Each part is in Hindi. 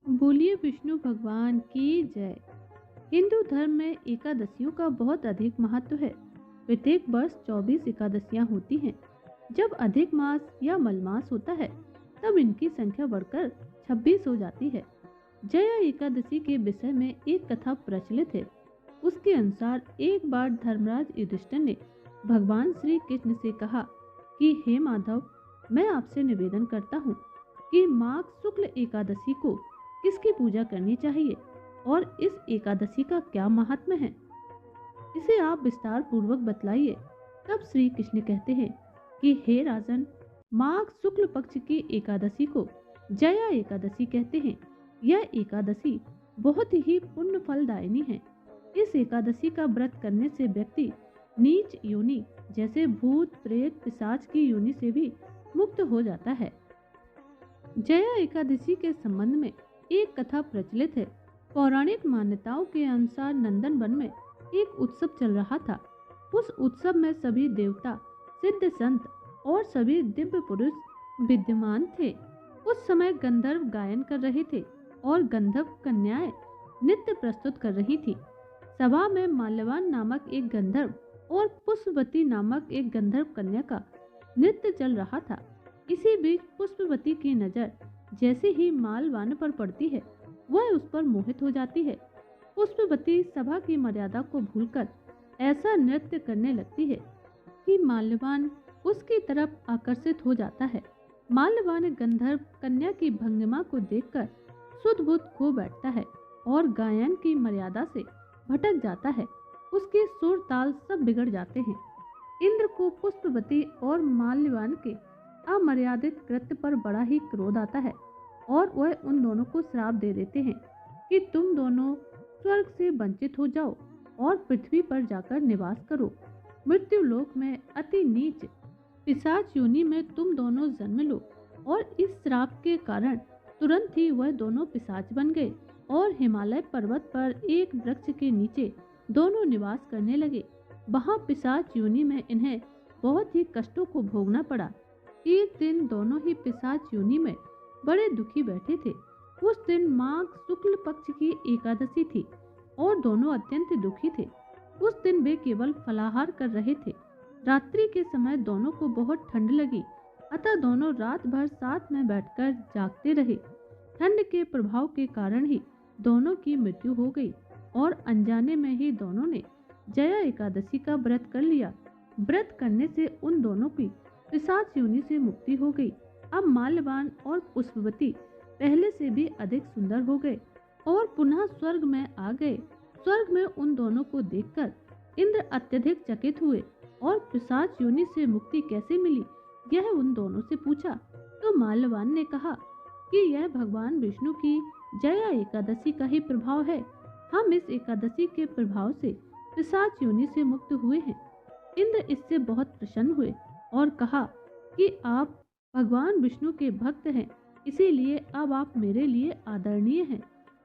बोलिए विष्णु भगवान की जय। हिंदू धर्म में एकादशियों का बहुत अधिक महत्व है। प्रत्येक वर्ष 24 एकादशियां होती हैं। जब अधिक मास या मलमास होता है तब इनकी संख्या बढ़कर 26 हो जाती है। जया एकादशी के विषय में एक कथा प्रचलित है। उसके अनुसार एक बार धर्मराज युधिष्ठिर ने भगवान श्री कृष्ण से कहा कि हे माधव, मैं आपसे निवेदन करता हूँ कि माघ शुक्ल एकादशी को किसकी पूजा करनी चाहिए और इस एकादशी का क्या महात्म्य है, इसे आप विस्तार पूर्वक बतलाइए। तब श्री कृष्ण कहते हैं कि हे राजन, माघ शुक्ल पक्ष की एकादशी को जया एकादशी कहते हैं। यह एकादशी बहुत ही पुण्य फलदायिनी है। इस एकादशी का व्रत करने से व्यक्ति नीच योनि जैसे भूत प्रेत पिशाच की योनि से भी मुक्त हो जाता है। जया एकादशी के संबंध में एक कथा प्रचलित है। पौराणिक मान्यताओं के अनुसार नंदन वन में एक उत्सव चल रहा था। उस उत्सव में सभी देवता, सिद्ध संत और सभी दिव्य पुरुष विद्यमान थे। उस समय गंधर्व गायन कर रहे थे और गंधर्व कन्याएं नृत्य प्रस्तुत कर रही थी। सभा में माल्यवान नामक एक गंधर्व और पुष्पवती नामक एक गंधर्व कन्या का नृत्य चल रहा था। इसी बीच पुष्पवती की नजर जैसे ही मालवान पर पड़ती है, वह उस पर मोहित हो जाती है। पुष्पवती सभा की मर्यादा को भूलकर ऐसा नृत्य करने लगती है कि माल्यवान उसकी तरफ आकर्षित हो जाता है। माल्यवान गंधर्व कन्या की भंगिमा को देखकर सुध बुध खो बैठता है और गायन की मर्यादा से भटक जाता है। उसके सुर ताल सब बिगड़ जाते हैं। इंद्र को पुष्पवती और माल्यवान के अमर्यादित कृत्य पर बड़ा ही क्रोध आता है और वह उन दोनों को श्राप दे देते हैं कि तुम दोनों स्वर्ग से वंचित हो जाओ और पृथ्वी पर जाकर निवास करो। मृत्यु लोक में अति नीच पिशाच योनि में तुम दोनों जन्म लो। और इस श्राप के कारण तुरंत ही वह दोनों पिशाच बन गए और हिमालय पर्वत पर एक वृक्ष के नीचे दोनों निवास करने लगे। वहां पिशाच योनि में इन्हें बहुत ही कष्टों को भोगना पड़ा। एक दिन दोनों ही पिशाच योनि में बड़े दुखी बैठे थे। उस दिन माघ शुक्ल पक्ष की एकादशी थी और दोनों अत्यंत दुखी थे। उस दिन वे केवल फलाहार कर रहे थे। रात्रि के समय दोनों को बहुत ठंड लगी, अतः दोनों रात भर साथ में बैठकर जागते रहे। ठंड के प्रभाव के कारण ही दोनों की मृत्यु हो गई और अनजाने में ही दोनों ने जया एकादशी का व्रत कर लिया। व्रत करने से उन दोनों की पिशाच योनि से मुक्ति हो गई। अब माल्यवान और पुष्पवती पहले से भी अधिक सुंदर हो गए और पुनः स्वर्ग में आ गए। स्वर्ग में उन दोनों को देखकर इंद्र अत्यधिक चकित हुए और पिशाच योनि से मुक्ति कैसे मिली, यह उन दोनों से पूछा। तो माल्यवान ने कहा कि यह भगवान विष्णु की जया एकादशी का ही प्रभाव है। हम इस एकादशी के प्रभाव से पिशाच योनि से मुक्त हुए हैं। इंद्र इससे बहुत प्रसन्न हुए और कहा कि आप भगवान विष्णु के भक्त हैं, इसीलिए अब आप मेरे लिए आदरणीय हैं।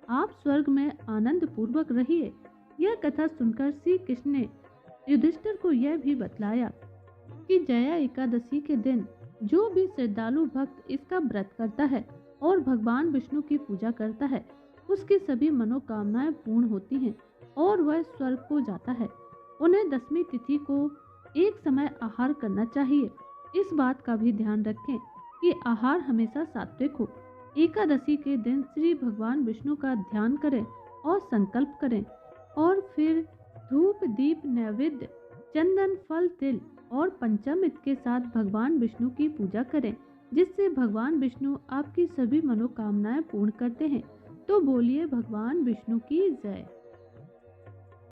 आप स्वर्ग में आनंद पूर्वक रहिए। यह कथा सुनकर श्री कृष्ण ने युधिष्ठिर को यह भी बतलाया कि जया एकादशी के दिन जो भी श्रद्धालु भक्त इसका व्रत करता है और भगवान विष्णु की पूजा करता है, उसकी सभी मनोकामनाएं पूर्ण होती हैं और वह स्वर्ग को जाता है। उन्हें 10वीं तिथि को एक समय आहार करना चाहिए। इस बात का भी ध्यान रखें कि आहार हमेशा सात्विक हो। एकादशी के दिन श्री भगवान विष्णु का ध्यान करें और संकल्प करें और फिर धूप दीप नैवेद्य चंदन फल तिल और पंचामृत के साथ भगवान विष्णु की पूजा करें, जिससे भगवान विष्णु आपकी सभी मनोकामनाएं पूर्ण करते हैं। तो बोलिए भगवान विष्णु की जय।